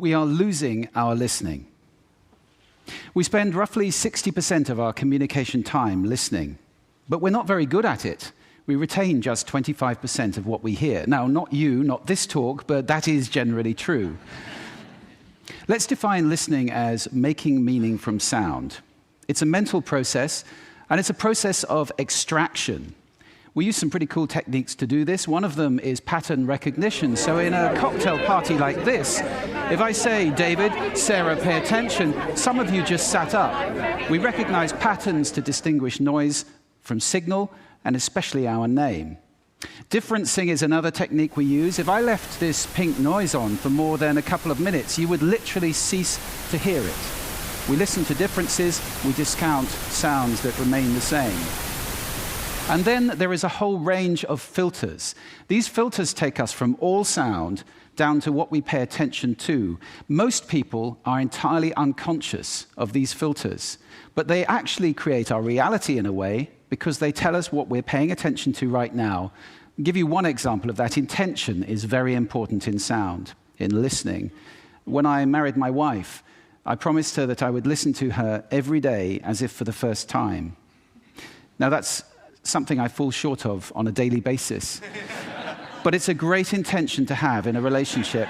we are losing our listening. We spend roughly 60% of our communication time listening, but we're not very good at it. We retain just 25% of what we hear. Now, not you, not this talk, but that is generally true. Let's define listening as making meaning from sound. It's a mental process, and it's a process of extraction. We use some pretty cool techniques to do this. One of them is pattern recognition. So in a cocktail party like this, if I say, David, Sarah, pay attention, some of you just sat up. We recognize patterns to distinguish noise from signal, and especially our name. Differencing is another technique we use. If I left this pink noise on for more than a couple of minutes, you would literally cease to hear it. We listen to differences, we discount sounds that remain the same. And then there is a whole range of filters. These filters take us from all sound down to what we pay attention to. Most people are entirely unconscious of these filters, but they actually create our reality in a way because they tell us what we're paying attention to right now. I'll give you one example of that. Intention is very important in sound, in listening. When I married my wife, I promised her that I would listen to her every day as if for the first time. Now that's something I fall short of on a daily basis. But it's a great intention to have in a relationship.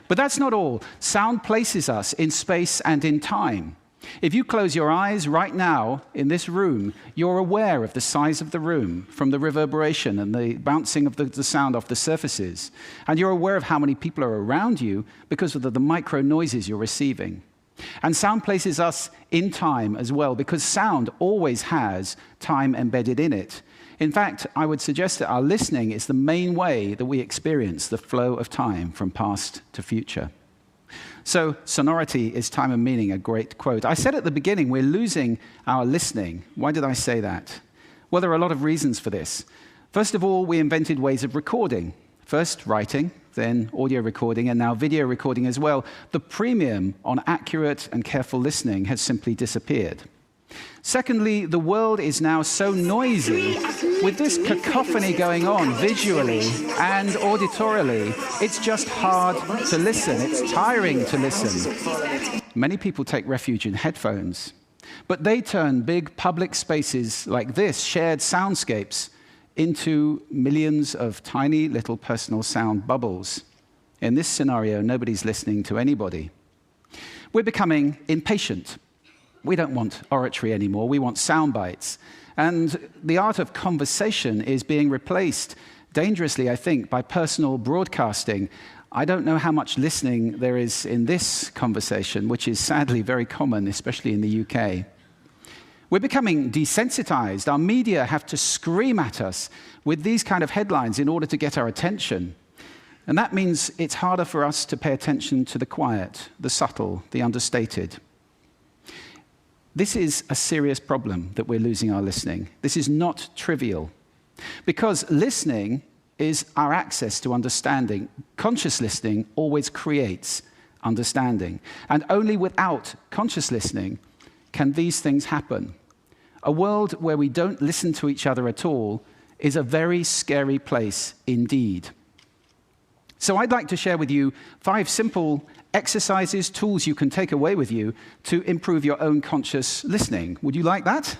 But that's not all. Sound places us in space and in time. If you close your eyes right now in this room, you're aware of the size of the room from the reverberation and the bouncing of the sound off the surfaces. And you're aware of how many people are around you because of the micro noises you're receiving. And sound places us in time as well, because sound always has time embedded in it. In fact, I would suggest that our listening is the main way that we experience the flow of time from past to future. So, sonority is time and meaning, a great quote. I said at the beginning, we're losing our listening. Why did I say that? Well, there are a lot of reasons for this. First of all, we invented ways of recording. First, writing, then audio recording, and now video recording as well. The premium on accurate and careful listening has simply disappeared. Secondly, the world is now so noisy, with this cacophony going on visually and auditorily, it's just hard to listen. It's tiring to listen. Many people take refuge in headphones, but they turn big public spaces like this, shared soundscapes, into millions of tiny little personal sound bubbles. In this scenario, nobody's listening to anybody. We're becoming impatient. We don't want oratory anymore, we want sound bites. And the art of conversation is being replaced, dangerously, I think, by personal broadcasting. I don't know how much listening there is in this conversation, which is sadly very common, especially in the UK. We're becoming desensitized. Our media have to scream at us with these kind of headlines in order to get our attention. And that means it's harder for us to pay attention to the quiet, the subtle, the understated. This is a serious problem that we're losing our listening. This is not trivial, because listening is our access to understanding. Conscious listening always creates understanding, and only without conscious listening can these things happen. A world where we don't listen to each other at all is a very scary place indeed. So I'd like to share with you 5 simple exercises, tools you can take away with you to improve your own conscious listening. Would you like that?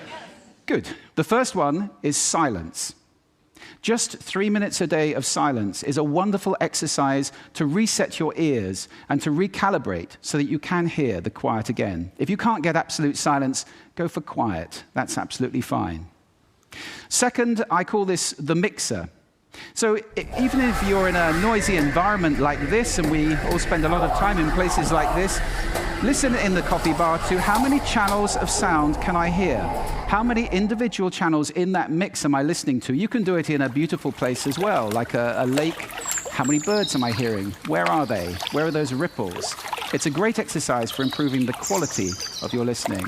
Yes. Good. The first one is silence. Just 3 minutes a day of silence is a wonderful exercise to reset your ears and to recalibrate so that you can hear the quiet again. If you can't get absolute silence, go for quiet. That's absolutely fine. Second, I call this the mixer. So even if you're in a noisy environment like this, and we all spend a lot of time in places like this, listen in the coffee bar to how many channels of sound can I hear? How many individual channels in that mix am I listening to? You can do it in a beautiful place as well, like a lake. How many birds am I hearing? Where are they? Where are those ripples? It's a great exercise for improving the quality of your listening.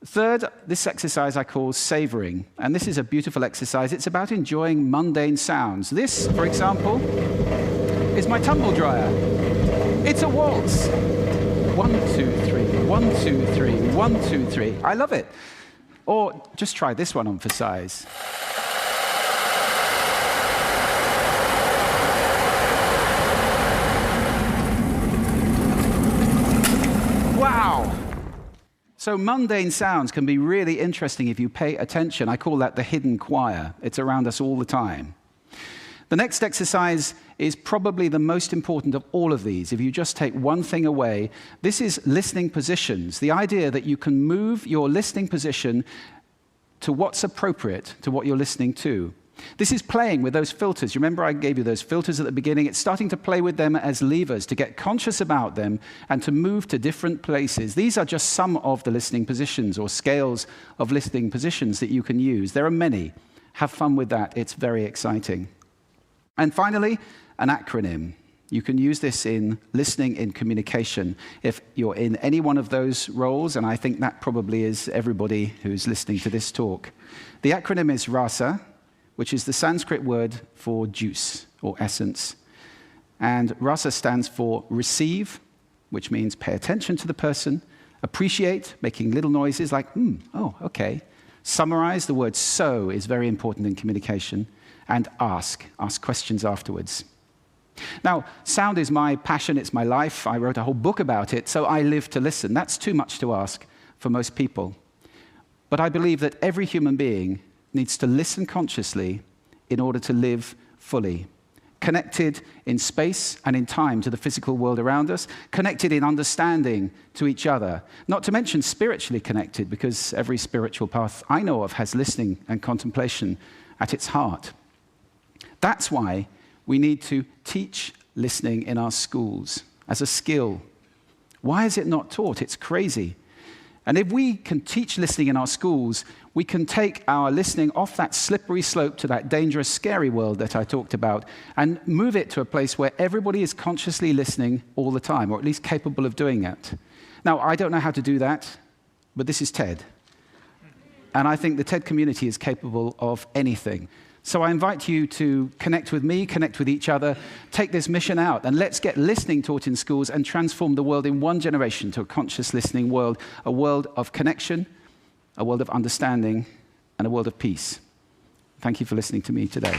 Third, this exercise I call savoring, and this is a beautiful exercise. It's about enjoying mundane sounds. This, for example, is my tumble dryer. It's a waltz. 1, 2, 3, 1, 2, 3, 1, 2, 3. I love it. Or just try this one on for size. So mundane sounds can be really interesting if you pay attention. I call that the hidden choir. It's around us all the time. The next exercise is probably the most important of all of these. If you just take one thing away, this is listening positions. The idea that you can move your listening position to what's appropriate to what you're listening to. This is playing with those filters. You remember I gave you those filters at the beginning? It's starting to play with them as levers, to get conscious about them and to move to different places. These are just some of the listening positions or scales of listening positions that you can use. There are many. Have fun with that. It's very exciting. And finally, an acronym. You can use this in listening, in communication. If you're in any one of those roles, and I think that probably is everybody who's listening to this talk. The acronym is RASA, which is the Sanskrit word for juice or essence. And RASA stands for receive, which means pay attention to the person, appreciate, making little noises like, oh, okay. Summarize, the word so is very important in communication, and ask questions afterwards. Now, sound is my passion, it's my life. I wrote a whole book about it, so I live to listen. That's too much to ask for most people. But I believe that every human being needs to listen consciously in order to live fully. Connected in space and in time to the physical world around us, connected in understanding to each other, not to mention spiritually connected, because every spiritual path I know of has listening and contemplation at its heart. That's why we need to teach listening in our schools as a skill. Why is it not taught? It's crazy. And if we can teach listening in our schools, we can take our listening off that slippery slope to that dangerous, scary world that I talked about and move it to a place where everybody is consciously listening all the time, or at least capable of doing it. Now, I don't know how to do that, but this is TED. And I think the TED community is capable of anything. So I invite you to connect with me, connect with each other, take this mission out, and let's get listening taught in schools and transform the world in one generation to a conscious listening world, a world of connection, a world of understanding, and a world of peace. Thank you for listening to me today.